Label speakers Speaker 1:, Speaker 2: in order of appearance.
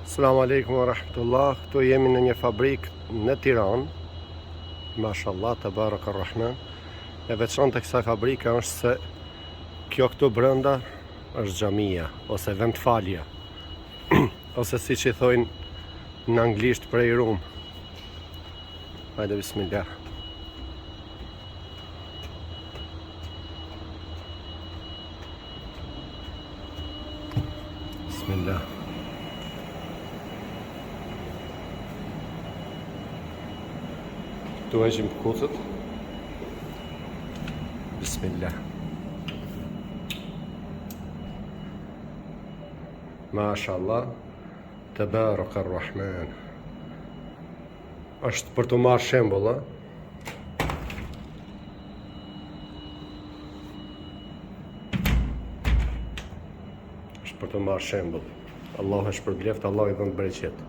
Speaker 1: Selamu alaikum wa rahmatullah. Këtu jemi në një fabrikë në Tiranë. Mashallah, tabaraka rahman. E veçanta e kësaj fabrike është se kjo këtu brenda është xhamia ose vendfalja. Ose siç i thojnë në anglisht prej room. Hajde bismillah. Bismillah. Tu heqim kucët. Bismillah. Mashallah. Tabaraka rahman. Është për të marrë shembull, a? Është për të marrë shembull. Allah është për bleft, Allah i dhënë bereqet.